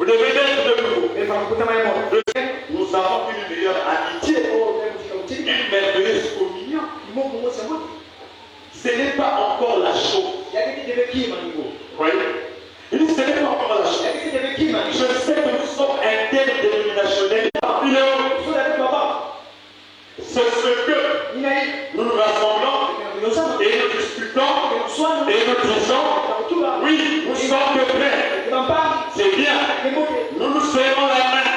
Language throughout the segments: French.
devez naître de nouveau. Nous avons une meilleure amitié, une merveilleuse communion. Ce n'est pas encore la chose. Oui. Il dit, ce n'est pas encore la chose. Je sais que nous sommes interdénominationnels. C'est ce que nous nous rassemblons et nous discutons et nous disons, oui, nous sommes prêts. C'est bien. Nous nous serrons la main.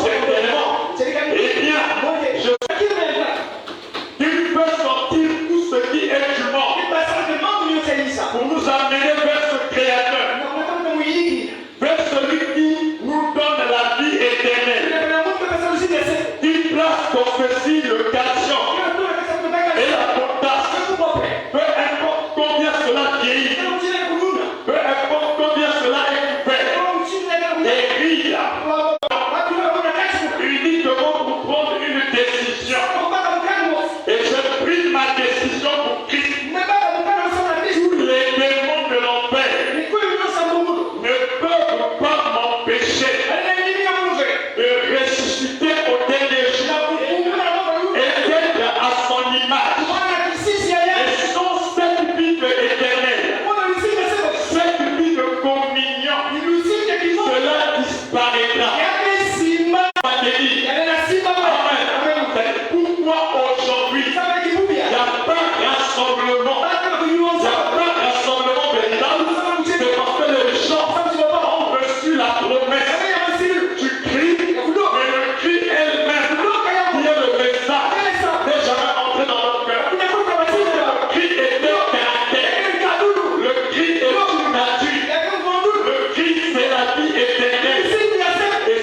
C'est tellement. Eh bien, tu peux sortir tout ce qui est du monde pour nous amener vers ce Créateur, vers celui qui nous donne la vie éternelle. Tu places ton ceci, le cachant et la potasse. Peu importe combien cela vieillit, peu importe combien cela est couvert, et rire uniquement pour prendre une décision. Et je pris ma décision pour Christ. Tous les démons de l'enfer ne peuvent pas m'empêcher de ressusciter au dernier jour et d'être à son image. Et sans cette vie éternelle, cette vie de communion, cela disparaîtra. Amen. C'est pourquoi aujourd'hui, il n'y a pas de rassemblement. Il n'y a pas de rassemblement véritable. C'est parce que les gens ont reçu la promesse. Tu cries, mais le cri elle-même, qui est le message, n'est jamais entré dans notre cœur. Le cri est un caractère. Le cri est une nature. Le cri, c'est la vie éternelle. Et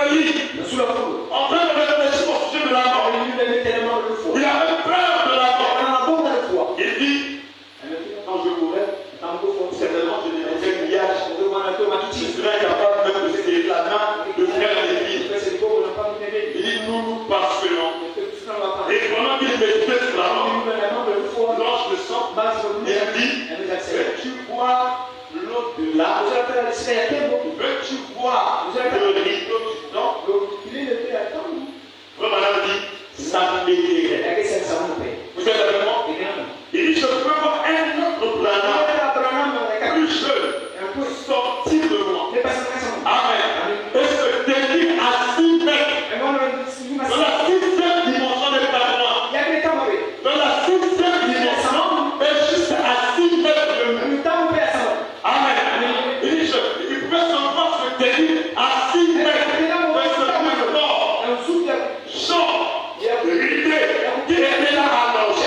pays, sous la foule. en train de réfléchir au sujet de la mort. Il avait tellement de foi. Il avait peur de la mort. On a beaucoup de foi. Il dit, quand je mourrai, certainement je deviendrai vieillage. Je serai incapable même de serrer la main, de faire des vies. Il dit, nous nous passerons. Et pendant qu'il méditait sur la mort, l'ange le sent, il dit, veux-tu voir l'au-delà? Veux-tu voir le rideau du temps? Le madame dit, ça m'éclairait. Vous êtes avec moi? Il dit, je peux voir un autre Branham plus jeune sortir de moi. Amen. Et se tenir à 6 mètres dans la sixième dimension des tabernacles. Dans la sixième dimension, et juste à 6 mètres de nous. Amen. Il dit, il pouvait seulement se tenir à 6 mètres de ce truc mort, chaud, ridé, qui était là à l'ange.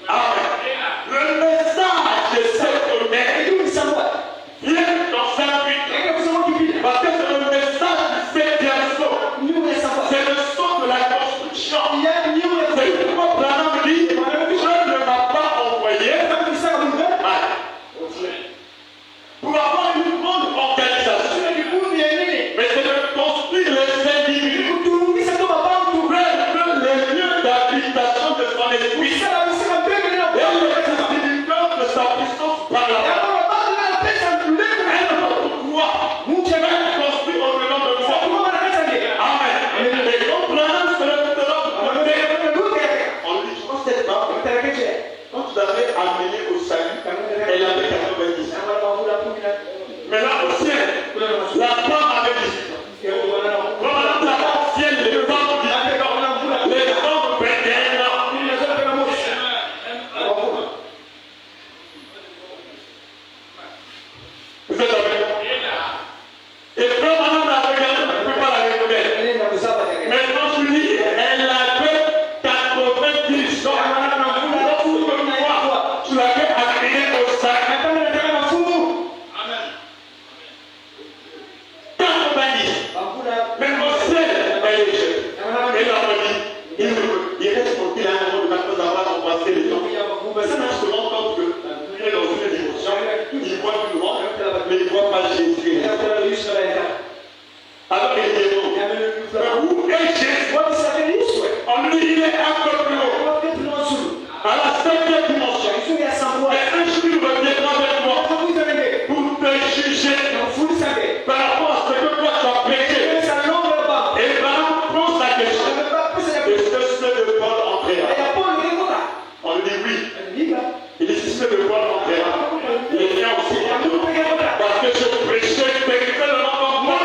Amen. Le message de cette honneur vient dans sa vie. Parce que c'est le message du septième saut. C'est le saut de la construction. C'est pourquoi Branham dit, Dieu ne m'a pas envoyé pour avoir une grande organisation. Mais c'est de construire les individus. Près les lieux d'habitation de son esprit. Et le distributeur de sa puissance par la main. Construit au-dedans de moi. Amen. Et quand Branham se lève de l'autre côté, on lui dit, je pense cette femme, quand tu l'avais amenée au salut, elle avait 90 ans. Mais là, au ciel, la femme avait 18 ans. Quand on a au ciel, les femmes disaient, les femmes pétaient là. Vous êtes avec moi? Et quand on a regardé, on ne peut pas la reconnaître. Maintenant, je dis, elle avait 90 ans. Tu l'avais amenée au sac. 90. Mais au ciel, elle est jeune. Et là, on dit, il reste tranquille à un moment de maintenant d'avoir embrassé les gens. Ça n'a se rend compte qu'il est dans une dimension. Il voit plus loin, mais il ne voit pas Jésus. Alors il est démon. Mais où est Jésus? En lui, il est un peu plus haut. À la cinquième dimension. Et un jour, il reviendra avec moi pour te juger par rapport à ce que toi tu as péché. Et Branham pose la question. Est-ce que c'est de Paul Andréa? On lui dit oui. Il est fils de Paul Andréa. Il est bien aussi. Parce que je prêchais spirituellement comme moi.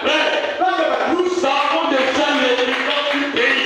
Mais nous avons déjà les différents du pays.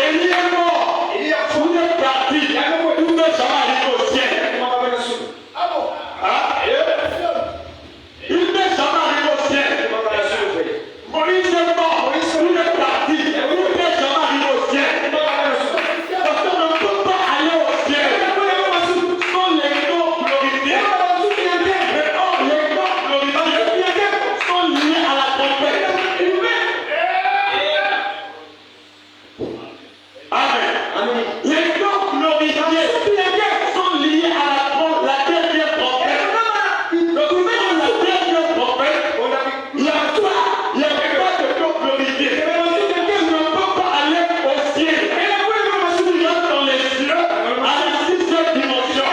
Élie est mort. Élie a Tout est parti. Tout n'est jamais arrivé au ciel. Hein? Il n'est jamais arrivé au ciel. Moïse est mort. Tout est parti. Tout n'est jamais arrivé au ciel. Parce qu'on ne peut pas aller au ciel sans les corps glorifiés. Mais or, les corps glorifiés sont liés à la trompette. Amen. Les corps glorifiés sont liés à la dernière trompette. Donc, dans la dernière trompette, il n'y a pas de corps glorifié. Tu ne peux pas aller au ciel. Tu rentres dans les cieux, à la sixième dimension,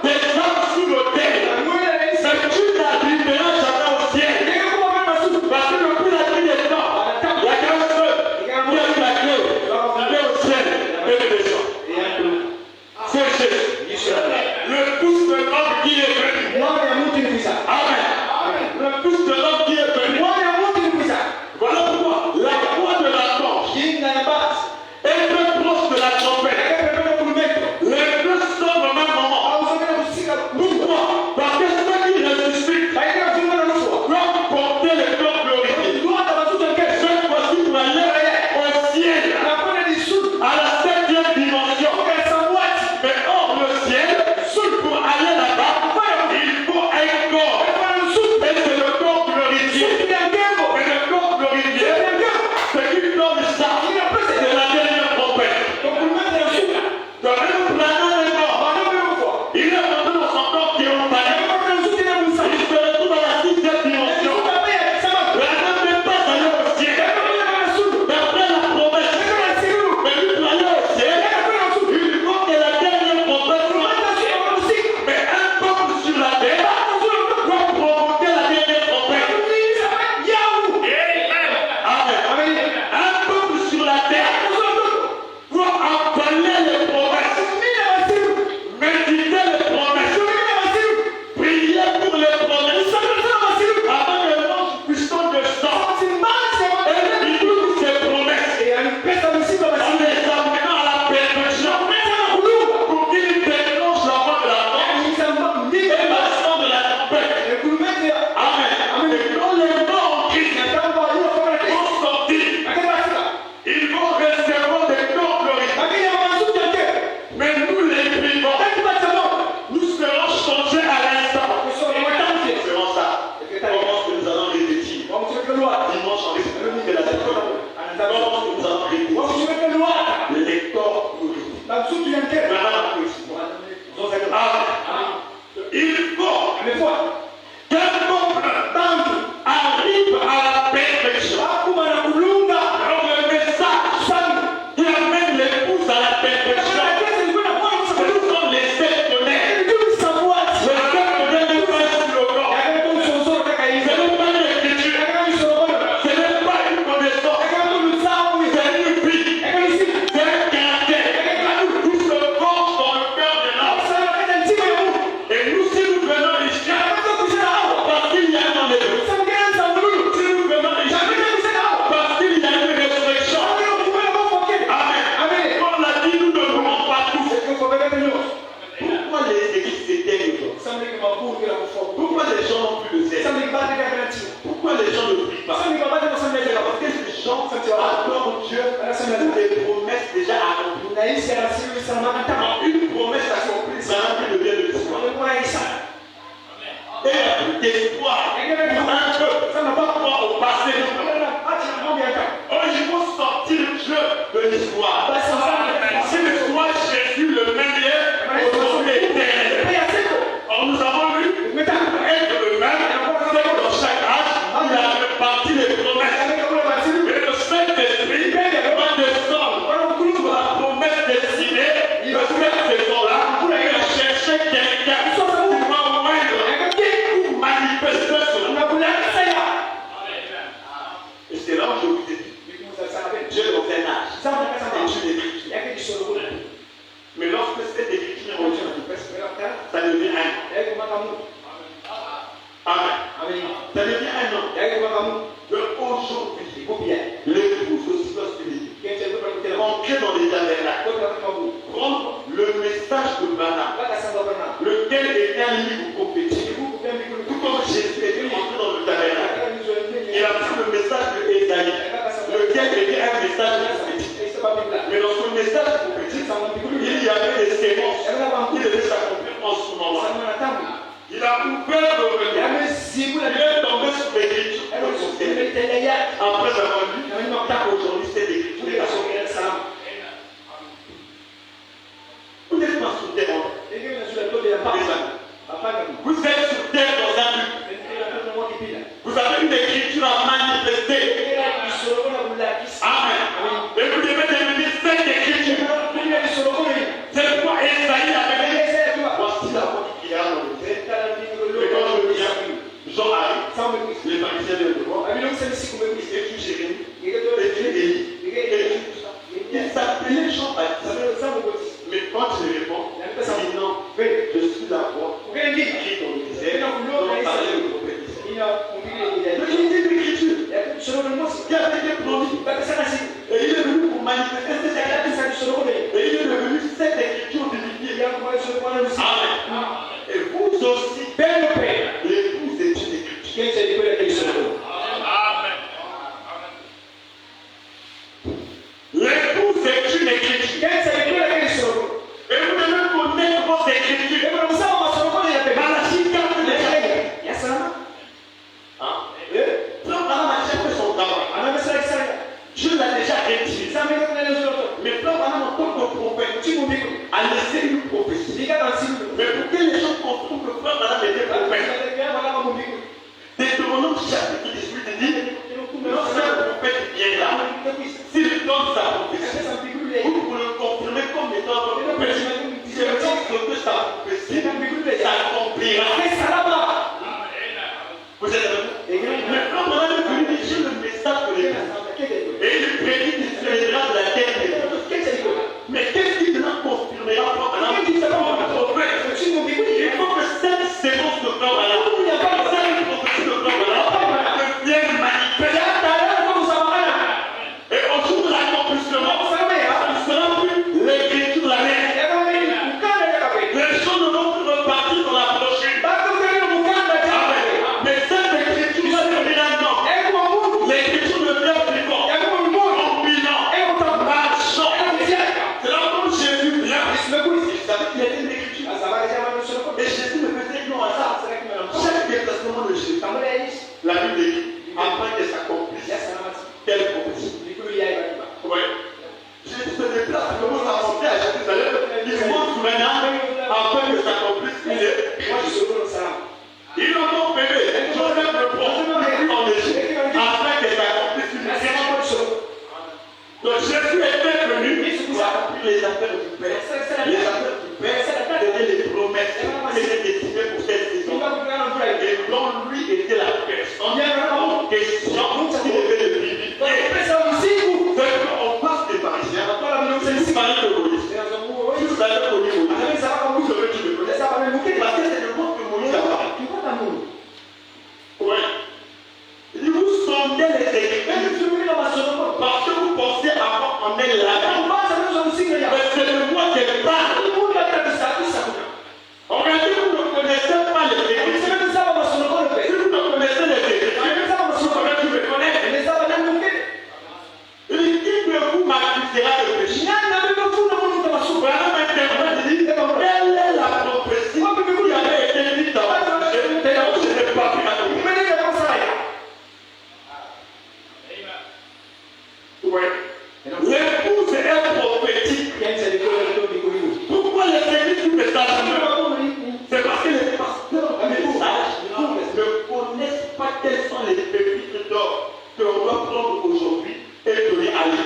des hommes sous l'autel. Mais tu n'arriveras jamais au ciel. Parce que depuis la nuit des temps, il n'y a qu'un seul qui a eu la clé d'aller au ciel et de descendre. C'est Jésus. Le Fils de l'homme qui est venu. Amen. Le Fils de l'homme qui est venu. Voilà pourquoi la voix de la torche est très proche de la trompette. Les deux sonnent au même moment. Pourquoi? Parce que ceux qui ressuscitent doivent porter les corps glorifiés. Cette fois-ci, pour aller au ciel, à la septième dimension. Mais hors le ciel, pour aller là-bas, il faut un corps. Et c'est le corps glorifié. Mais le corps glorifié, c'est qui donne ça, c'est la dernière trompette. Donc même Branham est mort. Il est rentré dans son corps qui est en panique. Il se retrouve à la sixième dimension. Branham n'est pas allé au ciel. D'après la promesse. Mais lui, pour aller au ciel, il faut que la dernière trompette soit. Mais un peuple sur la terre doit provoquer la dernière trompette. Amen. Un peuple sur la terre doit appeler les promesses, méditer les promesses, prier pour les promesses, avant que l'ange puissant descende et vivre ces promesses en les amenant à la perfection pour qu'il déclenche la voix de la porte et la son de la trompette. Amen. Et quand les morts en Christ vont sortir, ils vont recevoir des corps glorifiés. Mais nous les vivants, nous serons changés à l'instant. C'est vraiment ça. Comment est-ce que nous allons répéter dimanche en esprit de la semaine? Comment est-ce que nous allons répéter les corps glorifiés? Amen. Il faut qu'un peuple arrive à la perfection. Alors le message qui amène l'épouse à la perfection, ce sont les sept tonnerres. Les sept tonnerres ne passent sur le corps. Ce n'est pas une écriture. Ce n'est pas une connaissance. C'est une vie. C'est un caractère. Tout se forge dans le cœur de l'homme. Et nous, si nous venons ici, parce qu'il y a un enlèvement. Si nous venons ici, parce qu'il y a une résurrection. Amen. Comme l'a dit, nous ne mourrons pas tous. Pourquoi les églises s'éteignent aujourd'hui? Pourquoi les gens n'ont plus de zèle? Pourquoi les gens ne prient pas? Parce que les gens adorent Dieu pour des promesses déjà accomplies. Quand une promesse accomplie, ça n'a plus de bien de l'histoire. Et il n'y a plus d'espoir pour un peuple. Ça n'a pas croire au passé. Oh, il faut sortir Dieu de l'histoire. Si l'histoire Jésus le meilleur au sommet éternel. Or, nous avons vu être le même, c'est que dans chaque âge, il a réparti les promesses. Et le Saint-Esprit va descendre pour la promesse destinée de cette saison-là pour chercher quelqu'un pour m'envoyer pour manifester cela. Et c'est là où je vous ai dit, Dieu dans un âge. Mais dans son message prophétique, il y avait des séquences qui devaient s'accomplir en ce moment. Il a ouvert le regard. Il est tombé sur l'écriture. Après avoir lu, aujourd'hui c'est l'écriture. Vous n'êtes pas sur terre. Vous êtes sur terre dans un but. Vous avez une écriture à manifester. Amen. Et vous devez devenir cette écriture. C'est pourquoi Esaïe avait dit, voici la voix qui a dans le texte. Et quand je dis, Jean arrive, les pharisiens viennent le voir. Et tu Jérémie, et tu Élie, il s'appelait Jean-Baptiste. Mais quand je réponds, il dit non, je suis la voix qui dans le désert, dont parlait le prophète. Mais il dit l'écriture. Il avait été promis. Et il est venu pour manifester cette écriture. Et il est devenu cette écriture divine. Amen. Et vous aussi, l'épouse est une écriture. Amen. L'épouse est une écriture. Et vous devez connaître votre écriture. Malachie 4, je l'ai déjà rédigé. Mais Frère Branham, en tant que prophète, a laissé une prophétie. Mais pour que les gens comprennent que Frère Branham était prophète, Deutéronome chapitre 18 dit, lorsqu'un prophète vient là, s'il donne sa prophétie, vous le confirmez comme étant votre prophète. C'est parce que sa prophétie s'accomplira. Vous êtes avec moi? Mais Frère Branham est venu dire le message de l'Église. Et il prédit qu'il se lèvera de la terre. Mais qu'est-ce qui cela confirmera Frère Branham comme prophète? Il faut que cette séquence de Frère Branham, cette prophétie de Frère Branham devienne manifeste. Et au jour de l'accomplissement, ce ne sera plus l'écriture de la lettre. Les choses ne vont plus repartir dans la prochaine. Mais cette écriture va devenir un homme. L'écriture devient vivant, combilant, marchant. C'est là où Jésus vient. Il savait qu'il était une écriture. Et Jésus ne faisait non à ça. Chaque déplacement de Jésus, la Bible dit, afin que s'accomplisse telle prophétie. Oui. Jésus se déplace, il commence à monter à Jérusalem. Il monte maintenant afin que s'accomplisse une écriture. Ils l'ont bébé, Joseph le prend en Égypte afin que s'accomplisse une écriture. Donc Jésus était venu pour accomplir les affaires du Père. Les affaires du Père, c'était les promesses qui étaient destinées pour cette saison. Et dont lui était la personne en question qui devait le vivifier. On passe des pharisiens, c'est une famille de Moïse. Tout ça est connu Moïse. Vous savez qui le connaît. Parce que c'est le monde que Moïse a parlé. Oui. Il dit, vous sondez les écritures parce que vous pensez avoir en elle la mais c'est de moi qui parle. Regardez, vous ne connaissez pas les écritures. Si vous ne connaissez les écritures, comment tu me connais? Il dit, qui de vous m'accusera de péché? Branham interprète, il dit, quelle est la prophétie qui avait été dite dans le péché? Je n'ai pas pu la trouver. Oui. L'épouse est prophétique. Pourquoi les églises du message? C'est parce que les pasteurs du message ne connaissent pas quelles sont les pépites d'or que l'on doit prendre aujourd'hui et donner à l'Église.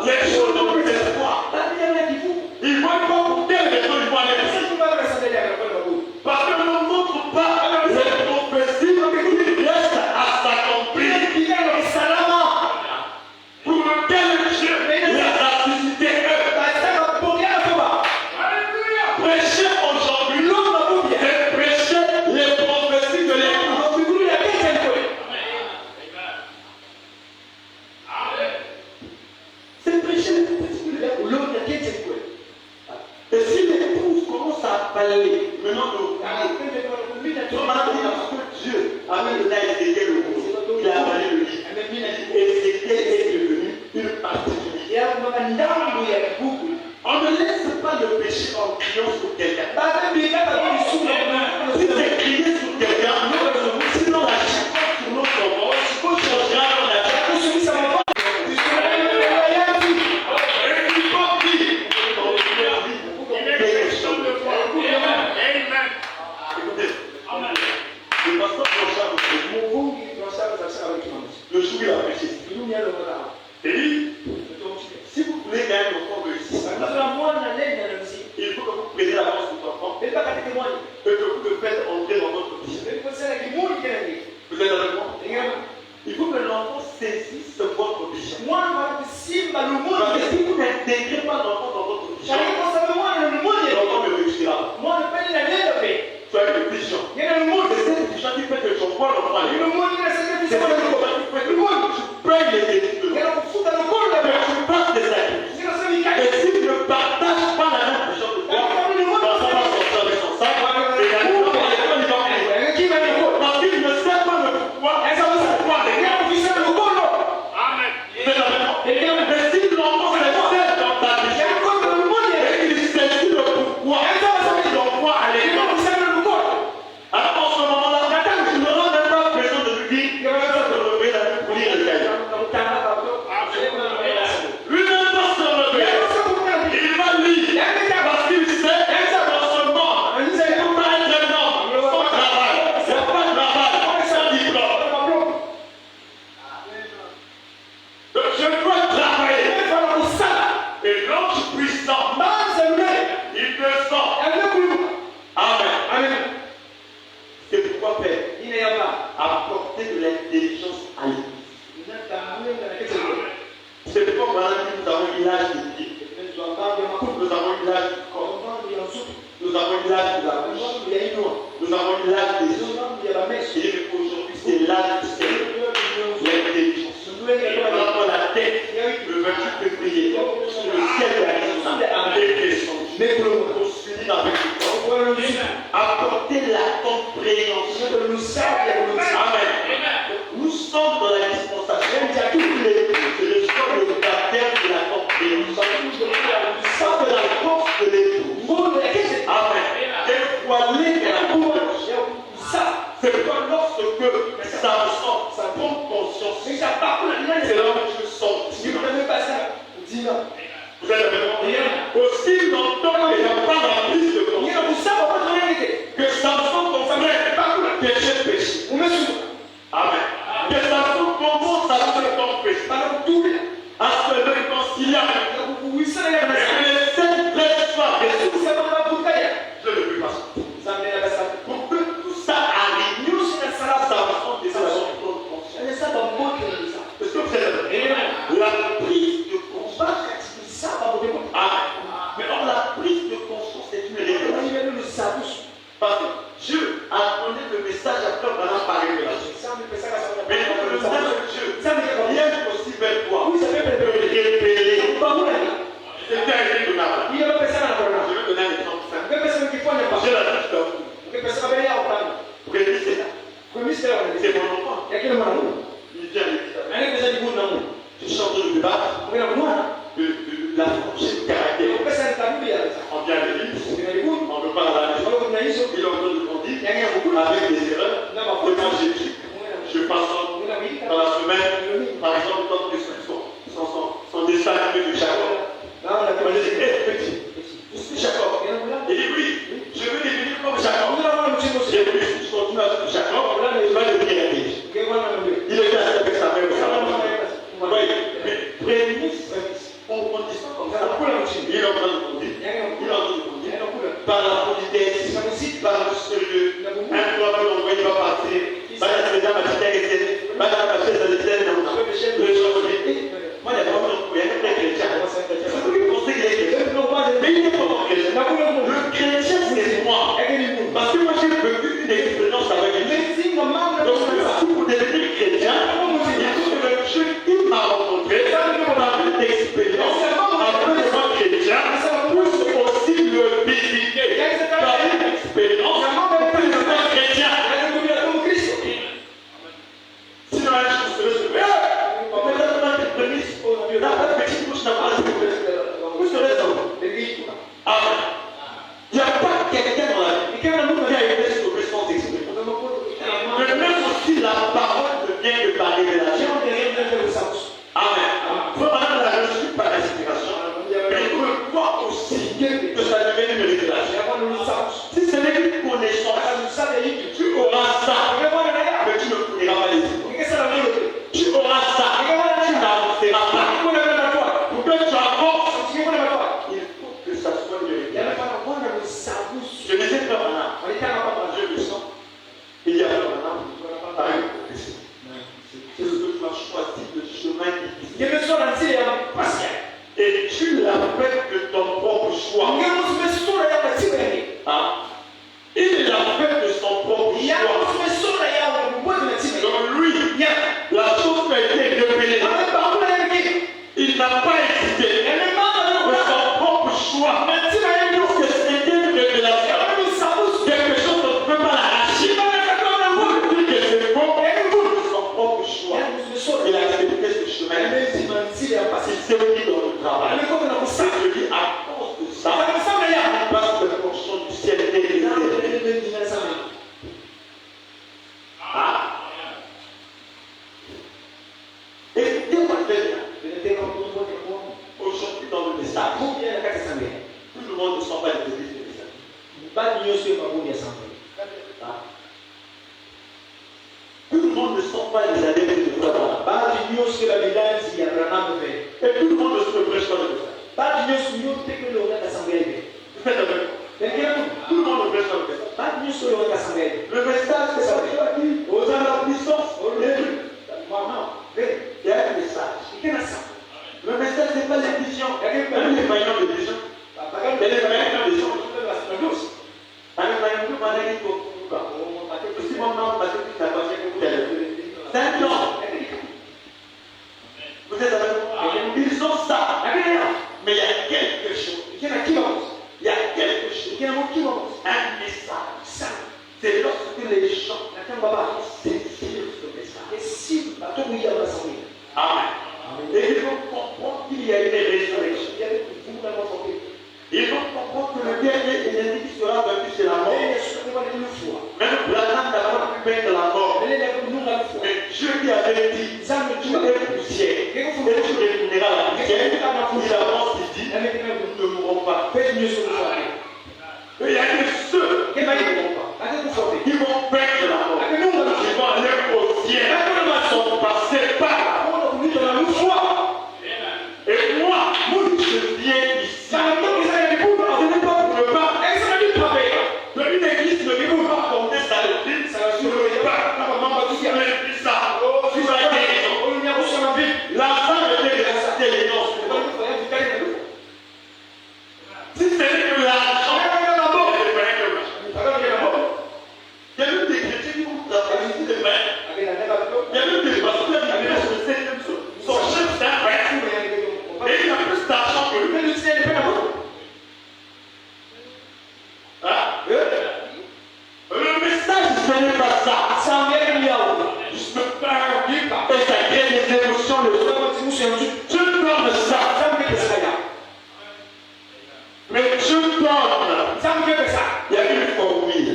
Les choses n'ont plus d'espoir. Ils ne voient pas pour quelle raison ils vont aller. Parce que ne montre pas les prophéties qui restent à s'accomplir. Pour lequel Dieu les a suscités eux. Prêchez aujourd'hui, et prêchez les prophéties de l'Église. C'est prêcher les prophéties de l'Église. Et si l'épouse commence à parler, maintenant, parce que Dieu a mis le Ézéchiel le mot, il a avalé le livre. Et Ézéchiel est devenu une partie du péché en criant sur quelqu'un. Baada ya Si tu es crié sur quelqu'un, sinon la chute sur notre corps, il faut changer la chute. Le jour où il a péché, il dit, si vous voulez gagner l'enfant de réussir, il faut que vous preniez la main sur votre enfant et que vous le faites entrer dans votre vie. Vous êtes avec moi? Il faut que l'enfant saisisse votre vision. Parce que si vous n'intégrez pas l'enfant dans votre vision, l'enfant ne réussira pas. Tu as une vision. C'est cette vision qui fait que je vois l'enfant aller. C'est cette vision qui fait que tu payes les études de l'enfant. Tu passes des sacrifices. Et si tu ne partages pas la même vision de toi, l'enfant va sortir avec son sac et la maison va aller. Parce qu'il ne sait pas le pourquoi. Amen. Mais si l'enfant sait dans ta vision et qu'il saisit le pourquoi, l'enfant à l'école. Alors en ce moment-là, tu n'auras même pas besoin de lui dire que tu vas te lever la main pour lire le cahier. Lui-même va se lever. Il va lire. Parce qu'il sait dans ce monde, il ne peut pas être un homme sans travail. Il n'y a pas de travail sans diplôme. Je dois travailler. Et l'ange puissant, il descend. Amen. C'est pourquoi Père, apporter de l'intelligence à l'église. C'est pourquoi voilà, nous avons une village de pied. Nous avons une village du corps. Nous avons une village de la bouche. Nous avons une village des yeux. Et aujourd'hui, c'est l'âge du Seigneur. L'intelligence. Dans la tête, le 28 février, sur le ciel de la Bible, est descendu. On se lit avec le corps. Apporter la compréhension. Amen. Nous sommes dans la dispensation. C'est le choix de baptême de la compréhension. Parce que la force de l'époux. Amen. Est voilée de la compréhension. C'est pourquoi lorsque Samson prend conscience, c'est là où je sors. Vous êtes avec moi? Aussi longtemps qu'il n'y a pas la prise de conscience, que Samson comprenne péché. Amen. Que Samson commence à se confesser, à se réconcilier avec Dieu. Et les sept blesses soient résolues. Je ne veux pas ça. Pour que tout ça arrive, Samson déjà son conscience. Est-ce que vous êtes la prise de conscience? Mais or, la prise de conscience est une révélation. choix. Hein? Il l'a fait de son propre choix. Donc lui, la chose qui a été révélée, il n'a pas hésité. De son propre choix. Parce que c'était une révélation. Quelque chose ne peut pas l'arracher. Pour dire que c'est bon, de son propre choix. Il a accepté ce chemin. Il s'est mis dans le travail. Et je dis à cause de ça, il passe de portion du ciel délité. Ah. Et dis-moi très bien. Aujourd'hui dans le message, tout le monde ne sent pas les églises de message. Ah. Tout le monde ne sent pas les adeptes de foi. Et tout le monde ne se prêche pas le message. Faites avec moi. Tout le monde ne prêche pas le message. Le message, c'est ça qui aux la puissance. Il y a un message. Le message, ce n'est pas les visions. Même les païens de vision. Et les païens de vision. C'est un plan. Vous êtes avec moi? Ils ont ça. Mais il y a quelque chose. Il y a quelque chose. Un message. C'est lorsque les gens saisissent ce message. Amen. Et ils vont comprendre qu'il y a une résurrection. Ils vont comprendre que le dernier ennemi qui sera vaincu, c'est la mort. Même Branham n'a pas pu vaincre la mort. Mais Dieu lui avait dit, tu es poussière. Et tu retourneras à la poussière. Il avance, il dit, nous ne mourrons pas. Et il y a que ceux qui ne mourront pas. Ils vont vaincre la mort. Ils vont aller au ciel. Ils sont passés par la foi. Et moi, je viens ici. Ce n'est pas pour le bas. Une église ne peut pas compter sa doctrine. Ça ne peut pas. Tu as dit ça. Tu vas guérir. L'enfant était ressuscité les noces. Si c'est que l'argent, il y a même des chrétiens qui vont travailler ici de pain. Il y a même des pasteurs qui viennent sur le septième jour. Son chef, c'est un pain. Et il a plus d'argent que lui. Le message, ce n'est pas ça. Je me parle et ça crée des émotions. Je donne ça. Mais je donne. Il y a une formule.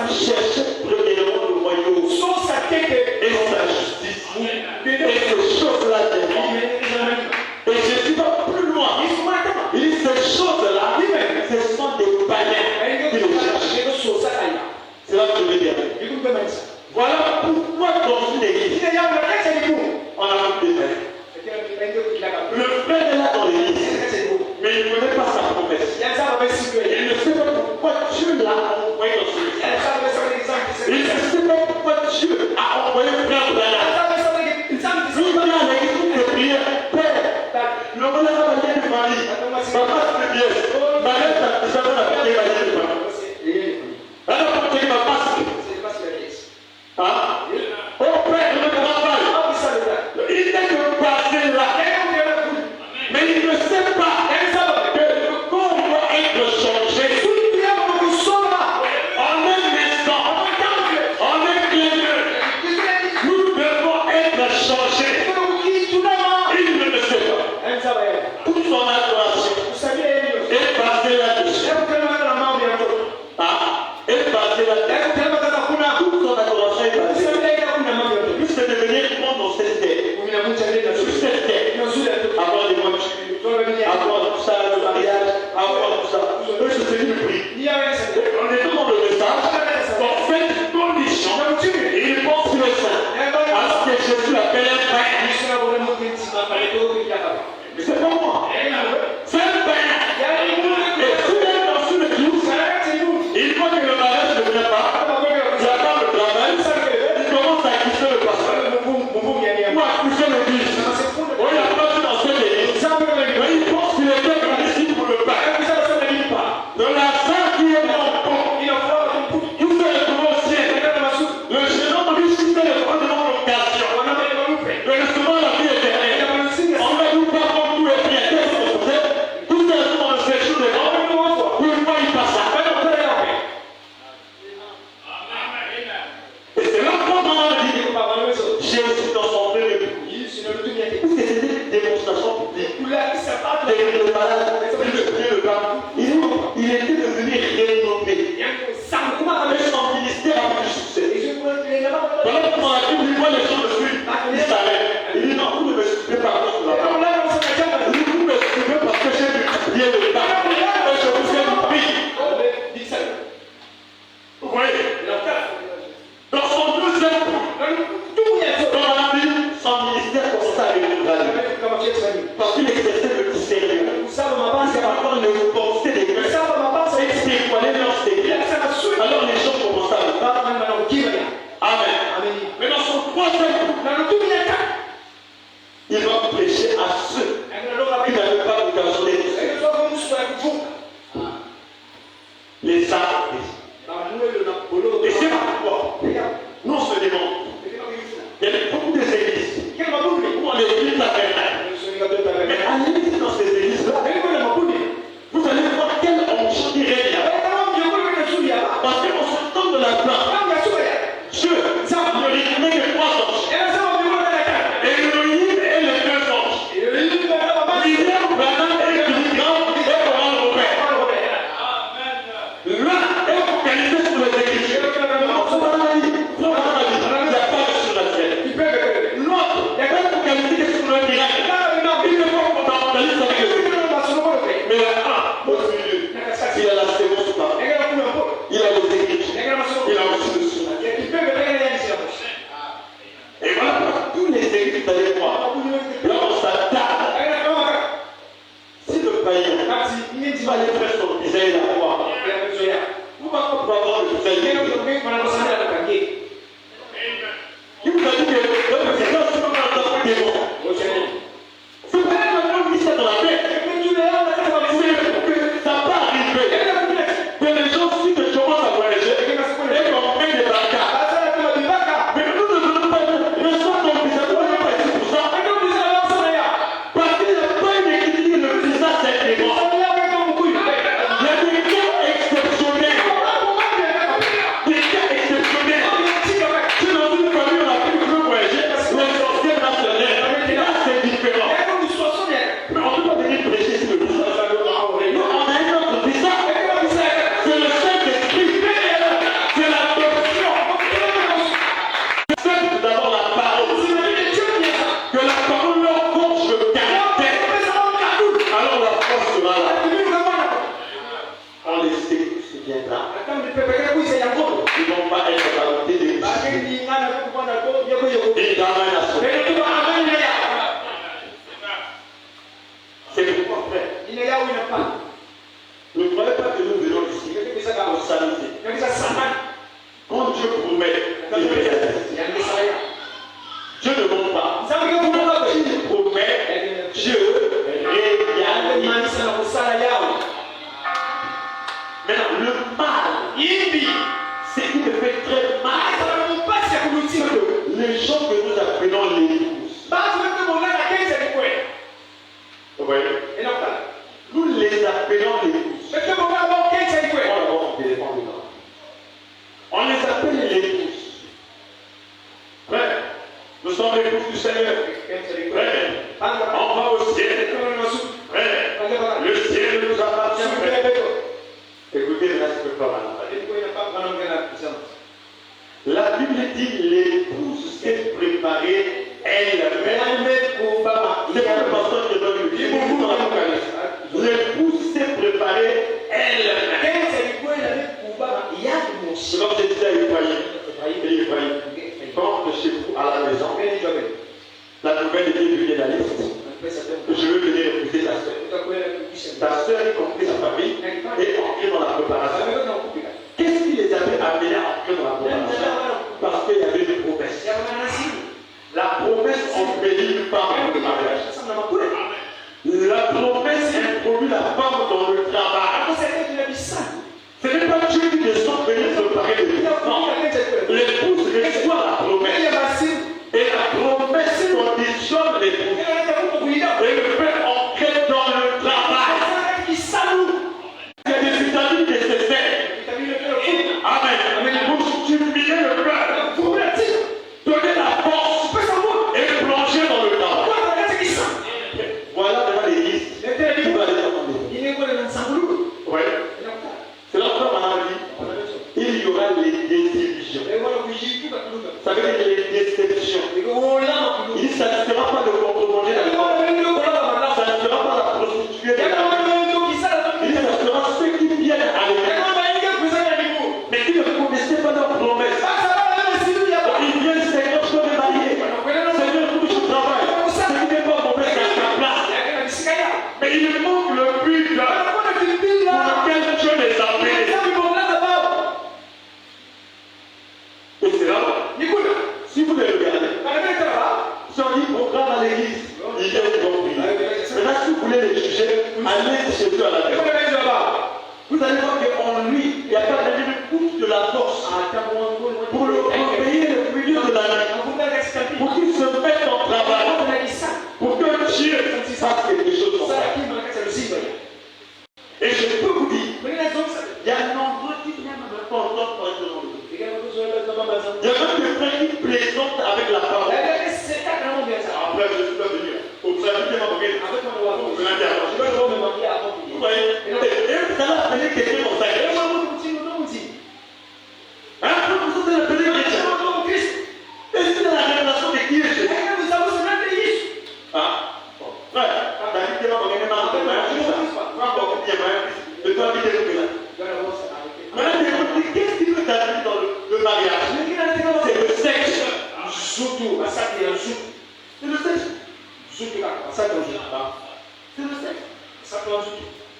Cherchez premièrement le royaume et sa justice. Et ces choses-là dérivent. Et Jésus va plus loin. Il dit ces choses-là, ce sont des païens qui le cherchent. C'est là que je veux dire. Voilà pourquoi dans une église, on a beaucoup de frères. Le frère est là dans l'église, mais il ne connaît pas sa promesse. Il ne sait pas pourquoi Dieu l'a envoyé dans ce message. Il ne sait pas pourquoi Dieu a envoyé frère Branham. Lui vient à l'église de prière. Père, le bonheur va venir de Marie. Papa, c'est bien. Marie, ça va la porter ma vie de Marie. Elle va porter ma masque. Oh Père, le travail. Il n'est que passé là. Mais il ne sait pas que le corps doit être changé. En un instant, en un clin d'œil, nous devons être changés. Il ne le sait pas. Toute son adoration est basée là-dessus. Est basée là-dessus. Toute son adoration est basée. Puisque devenir monde dans cette terre. Sur cette terre. Avoir des voitures. Avoir démonstration publique. Le malade, le gars, il était devenu renommé. Et son ministère a eu du succès. Voilà comment la Bible voit les gens le suivent. Il s'arrête. Il dit non, vous ne me suivez pas parce que vous me suivez parce que j'ai multiplié le temps. Et je vous ai pris. Vous voyez? Dans son deuxième coup, dans la Bible, son ministère commence à rétrograder. Parce qu'il exerçait le discernement. C'est encore une pensée des cœurs. Expliquez leur secret. Alors les gens commencent à le faire. Amen. Mais dans son troisième coup, il va prêcher à ceux qui n'avaient pas l'occasion d'être les armes. Et c'est pourquoi nous on se demande. Il y a beaucoup d'églises où on est plus tabernacle. Mais allez dans ces églises-là, vous allez voir quelle onction il règne. Parce qu'on s'entend de la place. Dieu ne rythmait que 3 anges. Elohim et les 2 anges. William Branham et Billy Graham et Oral Robert. L'un est focalisé sur les églises. Il n'y a pas de surnaturel. L'autre est focalisé sur le miracle. Il ne faut pas focaliser sur les églises. Mais là, au milieu, il a la séquence pas. Il a les églises. Il a aussi le surnaturel. Et voilà, tous les églises, vous allez voir. Là, on s'attaque. Si le païen va aller faire son visage à voir, vous ne pouvez pas avoir le visage. Il vous a dit que le président, c'est comme un enfant démon. C'est pas un homme qui s'est dans la tête. Ça va arriver. Que les gens suivent que tu commences à voyager et qu'on fait des bâtards. Mais nous ne voulons pas recevoir ton visage. Nous ne voulons pas ici pour ça. Parce qu'il n'y a pas une équipe qui dit le visage c'est démon. Il y a des cas exceptionnels. Des cas exceptionnels. Si dans une famille on a plus de voyager, les sorciers nationaux. Là c'est différent. Mais on ne peut pas venir prêcher sur le visage. Non, on a un autre visage. C'est le Saint-Esprit. C'est l'adoption. C'est d'abord la parole. Que la parole leur forge le caractère. Alors la force sera là. On les sait, c'est bien là. Ils ne vont pas être à la côté des gens. Et dans la nation. C'est pourquoi, frère, ne croyez pas que nous venons ici pour s'amuser. Quand Dieu promet, il réalise. Dieu ne ment pas. S'il promet, Dieu réalise. Maintenant, le mal, c'est qu'il me fait très mal. Les gens que nous appelons l'épouse. Vous voyez? Nous les appelons l'épouse. On les appelle l'épouse. Frère, nous sommes l'épouse du Seigneur. Frère, on va au ciel. Frère, le ciel nous appartient. Écoutez, là, c'est pas mal. La Bible dit l'épouse s'est préparée elle-même. C'est pas le pasteur qui donne le livre dans l'Apocalypse. L'épouse s'est préparée elle-même. C'est comme je disais à Ibrahim. Quand chez vous à la maison, la nouvelle était venue la liste. Je veux venir épouser ta soeur. Ta soeur, y compris sa famille, est entrée dans la préparation. Qu'est-ce qui les avait amenés à entrer dans la préparation? Parce qu'il y avait une promesse. La promesse embellit par le mariage. La promesse introduit la femme dans le travail. Ce n'est pas Dieu qui descend venir préparer le vivant. L'épouse reçoit la promesse. Et la promesse conditionne l'épouse. Et le fait entrer dans le travail. Il y a des vitamines nécessaires. Mais il manque le but pour lequel Dieu les a appelés. Et c'est là. Si vous les regardez, si on dit programme à l'église, il y a une bonne prière. Maintenant, si vous voulez les juger, allez chez Dieu à la maison. Vous allez voir qu'en lui, il n'y a pas de coupe de la force pour le payer le milieu de la nuit, pour qu'il se mette en travail, pour que Dieu fasse quelque chose comme ça. Et je peux vous dire, il y a un endroit qui vient de me entendre pour être dans le il y a même des frères qui plaisantent avec la parole. Après, je suis pas venu. Observez ma moquette. Vous voyez, et ça va appeler quelqu'un comme ça. Hein? Vous allez appeler quelqu'un. Est-ce que c'est la révélation de qui est Jésus? Ah, bon. Ouais, David, ma moquette, ma moquette, maintenant, qu'est-ce qui veut David dans le mariage? C'est le sexe. C'est le sexe. C'est le sexe.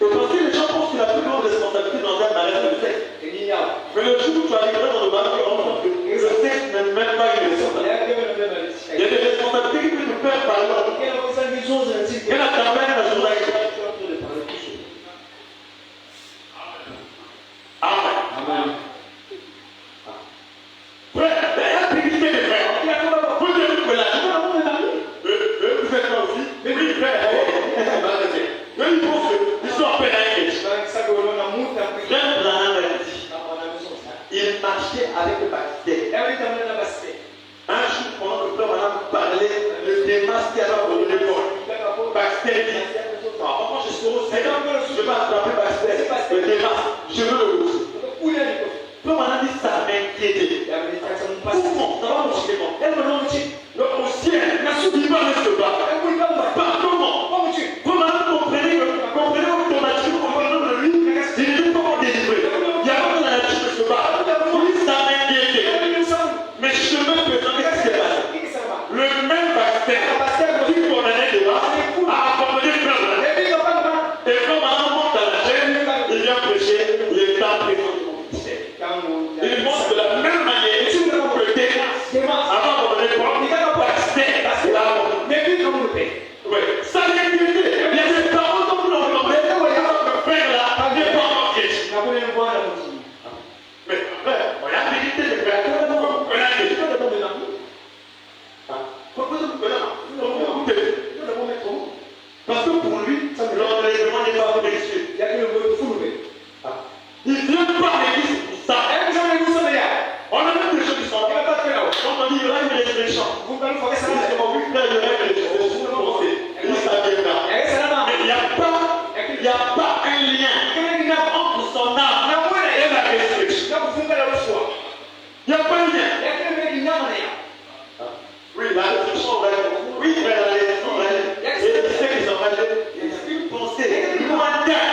Et parce que les gens pensent que la plus grande responsabilité dans un mariage, c'est le sexe. Mais le jour où tu arriveras dans le mariage, tu vas comprendre que le sexe n'est même pas une responsabilité. Il y a des responsabilités qui peuvent nous faire par exemple. Quelle a ta mère la journée? Amen. Frère, il y a publicité des frères. Vous êtes que là. Vous faites ça aussi? Oui, frère. Mais ils pensent qu'ils sont en peine à une. Il marchait avec le Baptiste. Un jour, pendant que le frère Madame parlait, le démasqué à l'ordre de l'école. Baxter dit, moi je suis au Seigneur, je ne vais pas attraper Baxter. Le démasque, je veux le rouge. Frère Madame dit, ça m'inquiétait. Comment? Ça va marcher comment? Le ciel, il va rester bas. Pas comment? Frère Madame comprenez que ton nature, comprenez de lui, il n'est pas encore délivré. Il y a pas de la nature de ce bas. Oui, ça m'inquiétait. Mais je me présente, qu'est-ce qui s'est passé? Le même Baxter qui condamnait des bas a accompagné le frère Madame. Et frère Madame monte à la chaîne, il vient prêcher, il est en présent de mon ministère. Il montre de la même manière que Démas, avant de donner quoi, Baxter, là, oui, ça l'inquiétait. Il y a des paroles dont vous l'entendez, le frère là, n'est pas en Christ. Mais frère, regarde l'unité de frère. Parce que pour lui, l'enlèvement n'est pas délicieux. Il vient par l'église pour ça. On a même des gens qui sont là. Quand on dit il y aura une résurrection, vous pouvez faire ça. Il y aura une résurrection. Il s'aviendra. Mais il n'y a pas un lien entre son âme et la résurrection. Il n'y a pas un lien. Oui, la résurrection, oui, mais la résurrection, et ceux qui sont malades, il y a une pensée lointaine.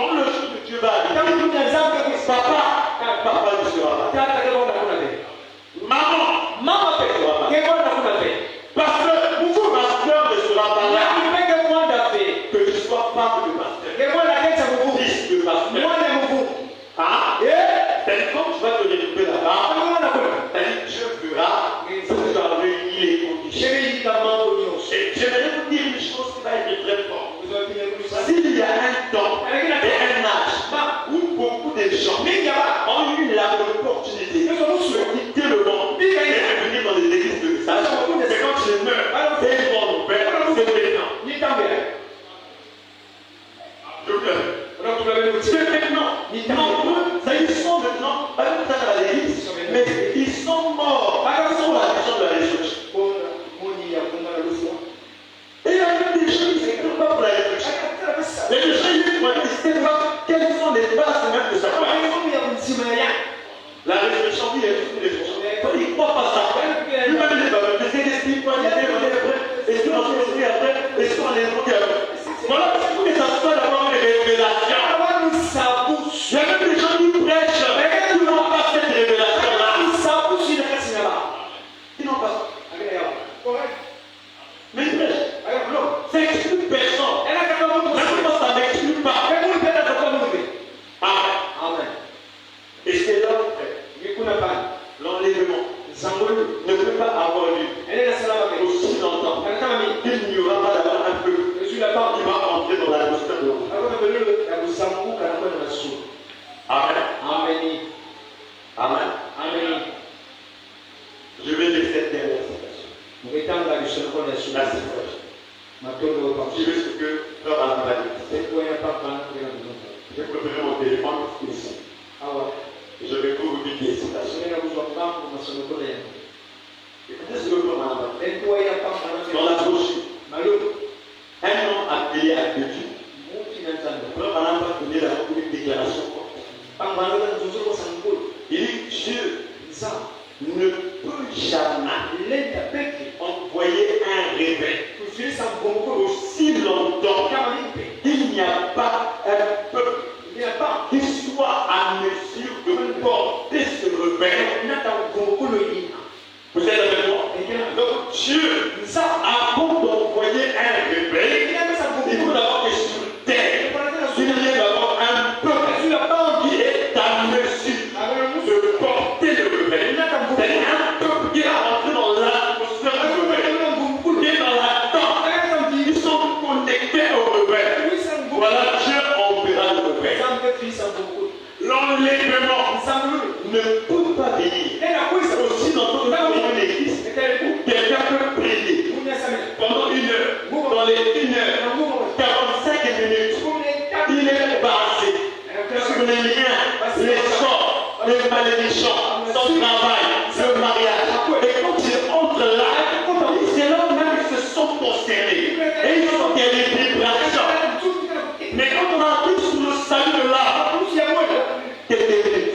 Quand le jour de Dieu va arriver, Kama mtu mnazama kabisa. papa ne sera pas. Tata kama unakuna pe. Mama pe. Kama unakuna pe. Parce que mon pasteur ne sera pas là. Yakipeke mwanda pe. Que je sois pas de pasteur. Kama unaketa Mungu. Fils de pasteur. Mwana Mungu. Hein? C'est quand tu vas te retrouver là-bas, Kama unakuna. Dieu verra que tu as réuni les conditions. Sherehe kama ndio. Et j'aimerais vous dire une chose qui va être très forte. S'il y a un temps et un âge où beaucoup de gens ont eu l'opportunité de quitter le monde et de venir dans les églises de message, c'est quand je meurs et ils vont nous faire, c'est maintenant. Je pleure. C'est maintenant. Non, ça, ils sont maintenant, pas comme ça dans l'église, mais ils sont morts. Ils sont la maison de la résurrection. Et il y a même des gens qui ne s'écrivent pas pour la résurrection. Les gens qui ne savent pas quelles sont les bases même de sa foi. La résurrection, oui, il y a toutes les choses. Il ne croit pas ça. Lui-même, il va me laisser des styles, et tout dans son esprit après, et tout dans les mots après. Voilà, et ça se fait d'avoir des révélations. Il y a même des gens qui prêchent, qui n'ont pas cette révélation-là. Ils n'ont pas. Mais ils prêchent. Ça n'exclut personne. Même ça n'exclut pas. Amen. Et c'est là l'enlèvement ne peut pas avoir lieu aussi longtemps qu'il n'y aura pas d'abord un peu qui va entrer dans la notion de l'homme. Amen. Amen. Je vais laisser cette dernière citation. La citation. Je veux ce que Frère Alain va dire. Je préfère mon téléphone ici. Je vais vous dire des citations. Écoutez ce que Frère Alain va dire. Dans la brochure, un homme appelé à Dieu. Frère Alain va donner une déclaration forte. Il dit Dieu ne peut jamais envoyer un réveil aussi longtemps qu'il n'y a pas un peuple qui soit à mesure de porter ce réveil. Vous êtes avec moi? Donc Dieu, avant d'envoyer un réveil, il faut d'abord que sur terre, il y ait d'abord un peuple qui est à mesure de porter le réveil. C'est un peuple qui est rentré dans l'atmosphère du réveil, qui est dans l'attente. Ils sont connectés au réveil. Voilà, Dieu enverra le réveil. L'enlèvement ne peut pas venir. Aussi dans notre église, quelqu'un peut prier pendant 1 heure, dans les 1 heure, 45 minutes, il est basé sur les liens, les sorts, les malédictions, son travail, le mariage. Et quand ils entrent là, c'est là même qu'ils se sont concernés. Et ils sont des vibrations. Mais quand on a pris sous le salut de là, quelques minutes,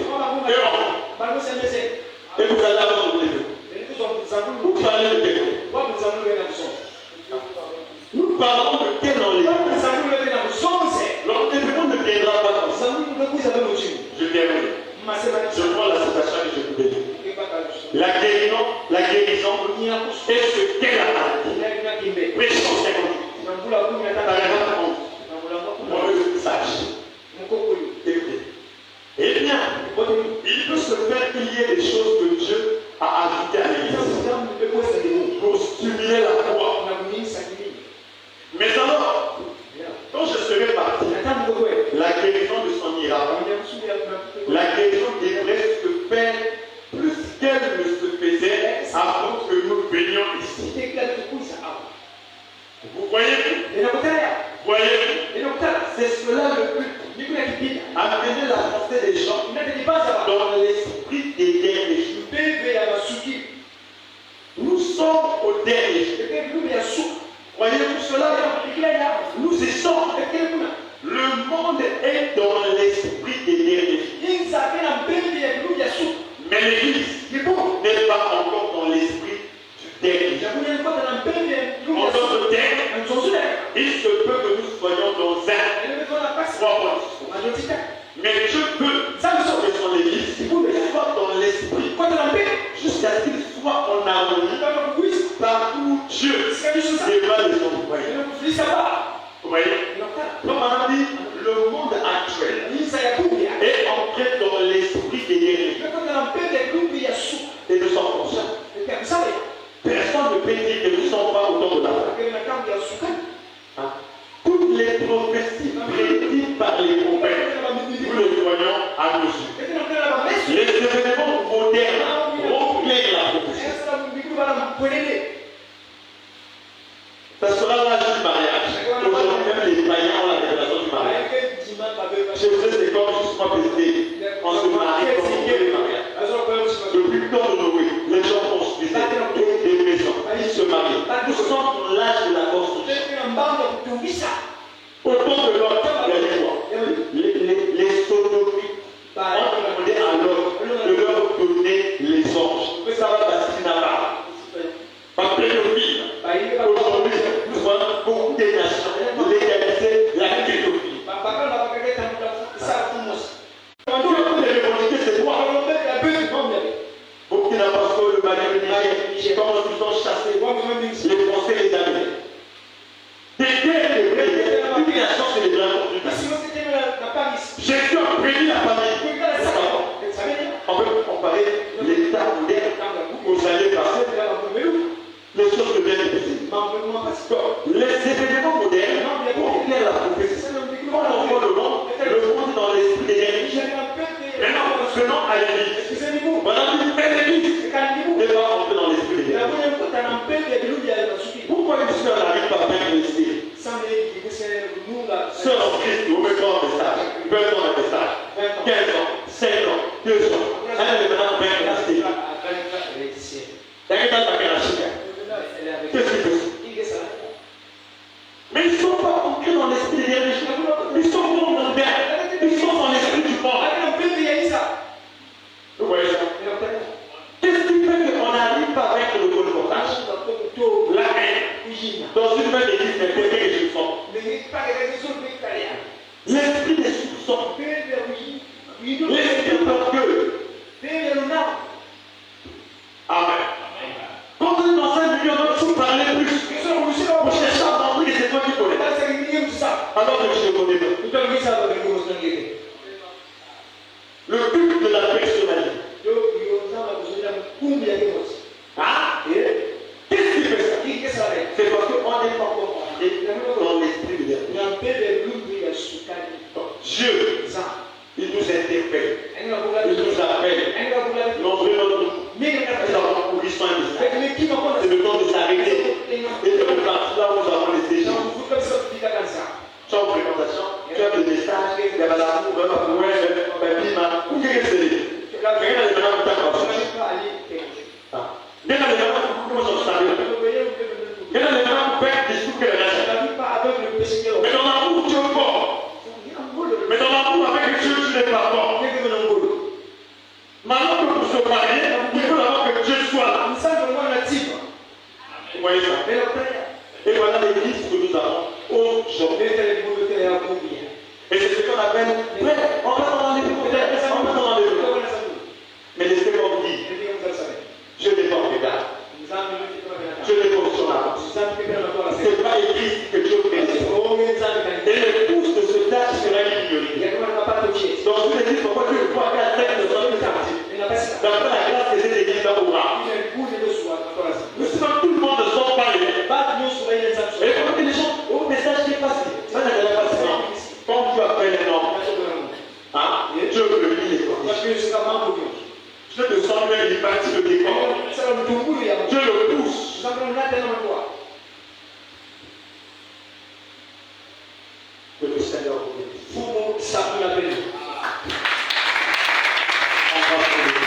et vous allez avoir le début. Vous allez le début. Nous parlons de quel enlèvement? L'enlèvement ne viendra pas comme ça. Je termine. Je prends la citation que je vous ai dit. La guérison est ce qu'elle a maladie. Prêchons 58. Paragraphe 11. Moi, je sache. Écoutez. Eh bien, il peut se faire qu'il y ait des choses que Dieu a ajoutées à l'église pour stimuler la foi. Mais alors, quand je serai parti, la guérison ne s'en ira pas. La guérison devrait se faire plus qu'elle ne se faisait avant que nous venions ici. Vous voyez? Voyez? C'est cela le but. Amener la pensée des gens dans l'esprit des derniers jours. Nous sommes au dernier jour. Voyez-vous cela? Nous y sommes. Le monde est dans l'esprit des derniers jours. Mais l'église n'est pas encore dans l'esprit du dernier jour. En d'autres termes, il se peut que nous soyons dans un 3 points. Mais Dieu veut que son église soit dans l'esprit jusqu'à ce qu'il soit en harmonie par où Dieu débat les hommes. Vous voyez? Comme on a dit, le monde actuel est entré dans l'esprit des guerriers et de son conscience. Personne ne peut dire que nous ne sommes pas autour de la foi. Toutes les prophéties prédites par les prophètes, nous les voyons à nos yeux. Les événements modernes remplissent la prophétie. Ça sera l'âge du mariage. Aujourd'hui, même les païens ont la révélation du mariage. Chez eux, c'est comme justement présidé. On se marie comme on veut les mariages. Depuis le temps de Noé, les gens construisaient des maisons. Ils se mariaient. Nous sommes dans l'âge de la construction. Au temps de l'homme, les sodomites ont demandé à l'homme de leur donner les anges. Ça va passer là-bas. Par pédophile. Aujourd'hui, nous voyons beaucoup de nations légaliser la pédophilie. C'est quoi? Burkina Faso, le Mali, le Niger, comment nous ont chassés, les Français, les Américains. Une nation, c'est les blancs. Jésus a prédit la famille. On peut comparer l'état moderne aux années passées. Les choses deviennent difficiles. Les événements modernes vont faire la prophétie. Quand on voit le monde est dans l'esprit des religions. Maintenant, venons à l'église. Voilà, tu fais l'église. Et là, on peut dans l'esprit des religions. Pourquoi une soeur n'arrive pas à faire l'esprit? Sœur en Christ, vous mettez un message. 20 ans de message. 15 ans, 5 ans, 2 ans. Elle est maintenant 20 ans. Qu'est-ce qu'il fait? Mais ils ne sont pas ancrés dans l'esprit des religions. Ils sont mondains. Ils sont dans l'esprit du monde. Vous voyez ça? Qu'est-ce qui fait qu'on n'arrive pas avec le colportage? La haine. Dans une même église, mais peut-être que je sens. L'esprit des soupçons. L'esprit d'orgueil. Amen. Quand on est dans un milieu, on faut parler plus. Pour chercher à montrer que c'est toi qui connais. Alors que je te connais pas. Le culte de la personnalité. Ah? Qu'est-ce qui fait ça? C'est parce qu'on n'est pas compris dans l'esprit de Dieu. Dieu, il nous interpelle. Il nous appelle. Nous avons pour Christ un message. C'est le temps de s'arrêter. Et de repartir là où nous avons laissé Jésus. Sans présentation, tu as des messages, il y a l'amour, il y a la où est-ce que c'est? Regarde les gens qui t'accordent. Regarde les gens qui sont salués. Regarde les gens qui font des discours que les gens. Mais dans l'amour, tu es fort. Mais dans l'amour, avec Dieu, tu n'es pas fort. Maintenant que pour se marier, il faut d'abord que Dieu soit là. Vous voyez ça? Et voilà l'église que nous avons aujourd'hui. Et c'est ce qu'on appelle, on va dans les mais laissez-moi vous dire, je n'ai pas en regard. Je n'ai pas sur la route. Ce n'est pas l'église que Dieu fait. Et le pouce de ce tâche sera ignoré. Dans une église, pourquoi Dieu croit qu'à tête de son quartier? D'après la grâce des églises d'Aura. Mais sinon, tout le monde ne sort pas. Et quand les gens, au message qui est passé, ça n'a rien passé. Quand tu appelles un homme, Dieu veut venir les conditions. Je te sens même il bâtit le décor. Dieu le pousse. Que le Seigneur vous bénisse. On va prier.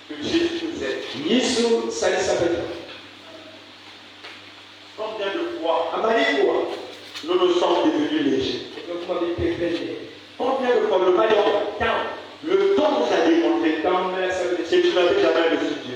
Que Jésus nous aide. Que Jésus nous aide. Combien de fois nous nous sommes devenus légers? Combien de fois le temps nous a démontré que tu n'avais jamais reçu Dieu?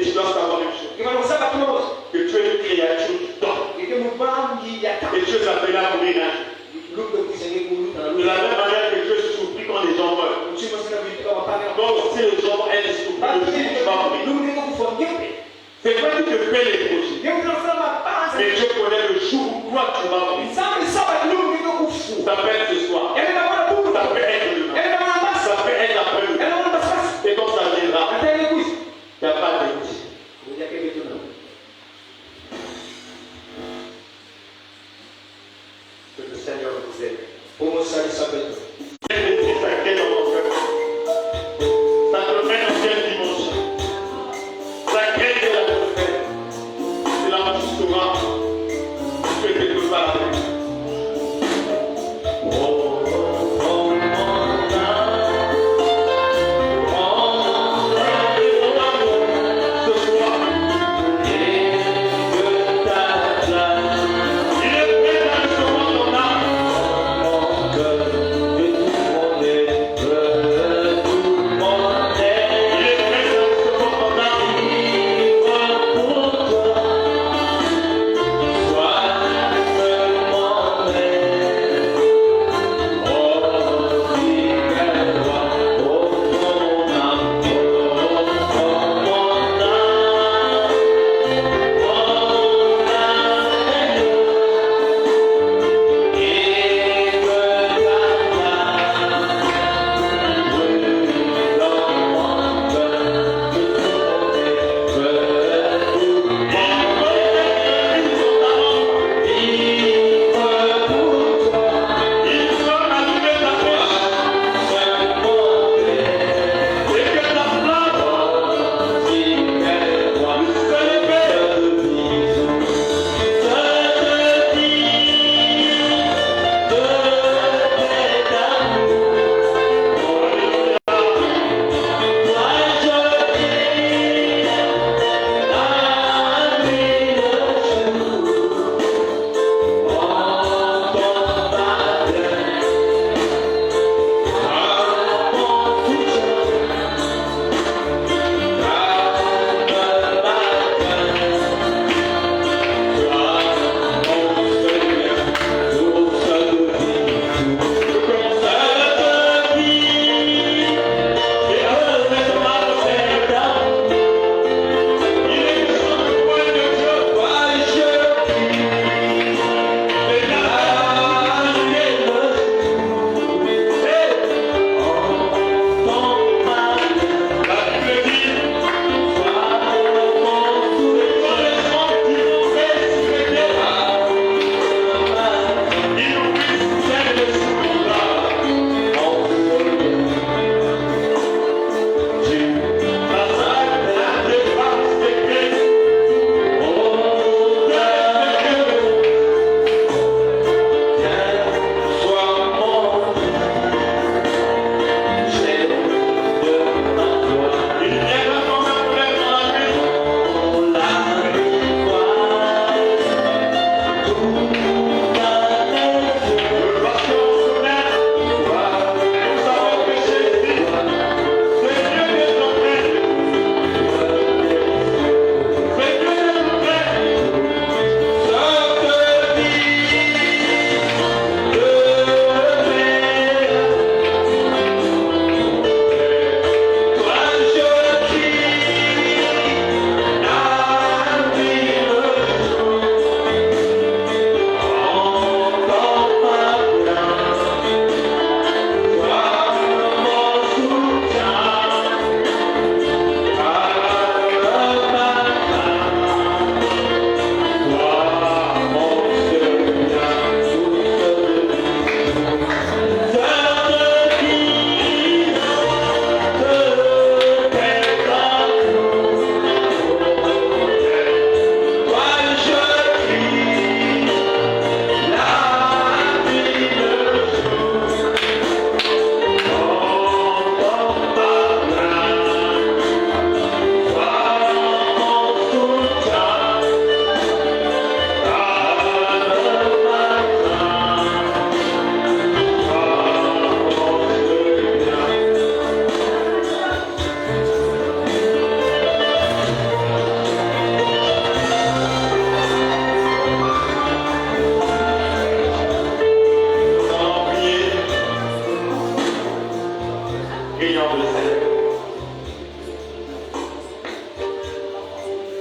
tu dois savoir une chose. Que tu es une créature du temps. Et Dieu s'appelle à mourir un jour. De la même manière que Dieu souffrit quand les gens meurent. Donc si les gens elles souffrent, le jour où tu vas mourir. C'est toi qui te fais les projets. Mais Dieu connaît le jour où toi tu vas mourir. Ça peut être ce soir. Ça peut être demain. Ça peut être après-demain. Et quand ça viendra, il n'y a pas de doute. Que le Seigneur vous aide. Ça te mène dans quelle dimension? Ça crée de la prophète. C'est là où tu sauras que tu es quelque part avec. Oh.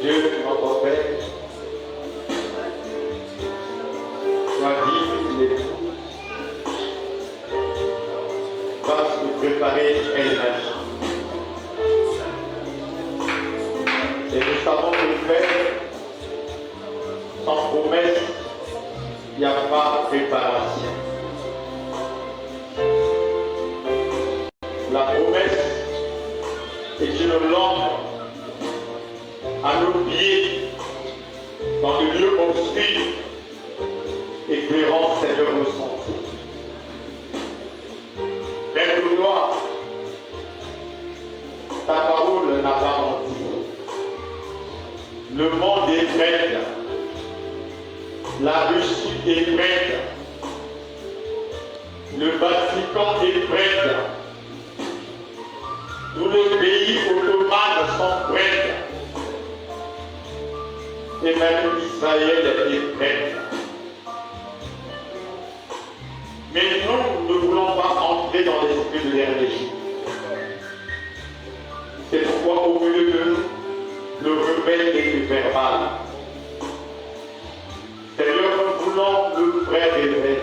Dieu, notre Père, soit dit qu'il est va se préparer elle-même. Et nous savons que le Père, sans promesse, il n'y a pas de préparation. La promesse est une lampe à nos pieds dans le lieu obscur, éclairant Seigneur nos sentiers. Père de gloire, ta parole n'a pas menti. Le monde est prêt, la Russie est prête, le Vatican est prêt, tous les pays ottomans sont prêts, et même Israël est prêt. Mais nous ne voulons pas entrer dans l'esprit de l'hérésie. C'est pourquoi au milieu de nous, le rebelle est verbal. Seigneur, nous voulons le vrai réveil.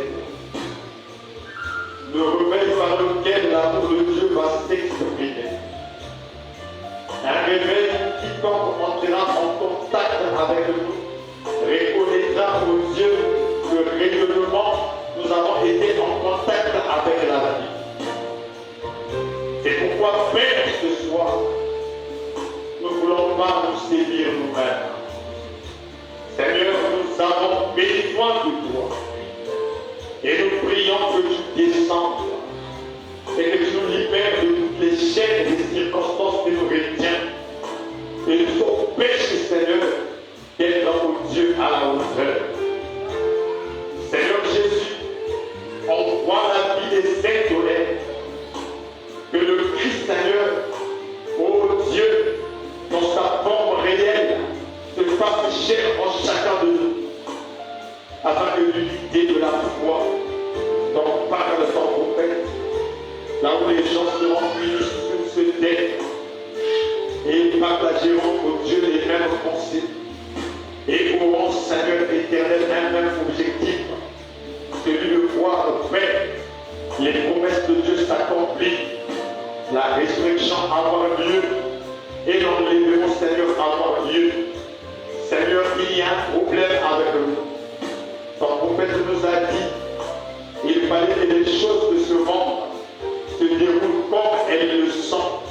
Le réveil par lequel l'amour de Dieu va s'exprimer. Un réveil où quiconque entrera en contact avec nous reconnaîtra au Dieu que réellement nous avons été en contact avec la vie. C'est pourquoi, Père, ce soir, nous ne voulons pas nous séduire nous-mêmes. Seigneur, nous avons besoin de toi. Et nous prions que tu descendes et que tu nous libères de toutes les chaînes et les circonstances que nous retiennent. Et nous empêches, Seigneur, d'être au Dieu à la hauteur. Seigneur Jésus, on voit la vie des saints tolères. Que le Christ, Seigneur, ô Dieu, dans sa forme réelle, se fasse chair en chacun de nous, afin que l'unité de la foi, dont parle son prophète, là où les gens seront unis sur ce terre, et partageront au Dieu les mêmes pensées, et auront, Seigneur éternel, un même objectif, celui de voir Père, les promesses de Dieu s'accomplissent, la résurrection avoir lieu, et l'enlèvement, Seigneur, avoir lieu. Seigneur, il y a un problème avec nous. Ton prophète nous a dit, il fallait que les choses de ce monde se déroulent comme elles le sont,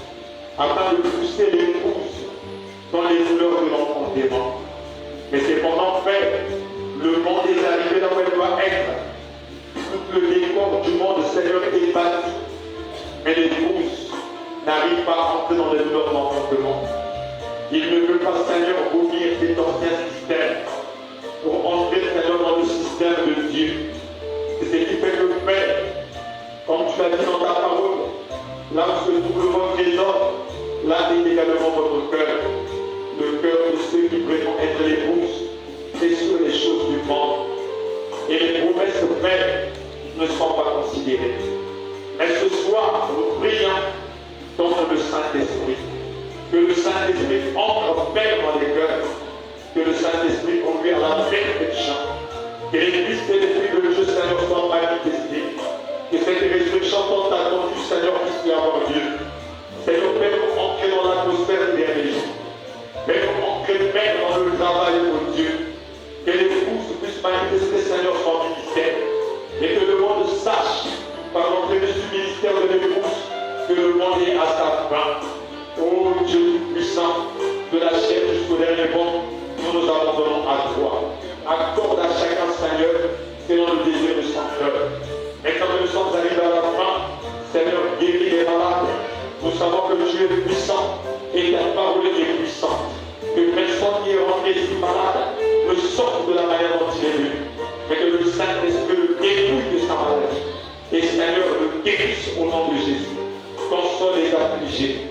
afin de pousser l'épouse dans les douleurs de l'enfantement. Mais cependant, Père, le monde est arrivé là où elle doit être. Tout le décor du monde, Seigneur, est bâti. Mais l'épouse n'arrive pas à entrer dans les douleurs d'enfantement. Il ne veut pas, Seigneur, vomir cet ancien système pour entrer, Seigneur, dans le système de Dieu. C'est ce qui fait que, Père, comme tu l'as dit dans ta parole, là où se trouve votre trésor, là est également votre cœur. Le cœur de ceux qui prétendent être l'épouse et sur les choses du monde. Et les promesses faites ne sont pas considérées. Mais ce soir, nous prions dans le Saint-Esprit. Que le Saint-Esprit entre Père dans les cœurs. Que le Saint-Esprit conduise à la perfection. Que l'Église et l'Esprit de Dieu, Seigneur, soient manifestés. Que cette résurrection tant attendue, Seigneur, puisse y avoir lieu. Seigneur, Père, nous entrer dans l'atmosphère des religions. Père, nous entrer, Père, dans le travail de Dieu. Que l'épouse puisse manifester, Seigneur, son ministère. Et que le monde sache, par l'entrée du ministère de l'épouse, que le monde est à sa fin. Ô Dieu puissant, de la chair jusqu'au dernier monde, nous nous abandonnons à toi. Accorde à chacun, Seigneur, selon le désir de son cœur. Et quand nous sommes arrivés à la fin, Seigneur, guéris les malades. Nous savons que Dieu est puissant et ta parole est puissante. Que personne qui est rentré ici malade ne sorte de la manière dont il est venu. Mais que le Saint-Esprit le dépouille de sa maladie. Et Seigneur, le guérisse au nom de Jésus. Console les affligés.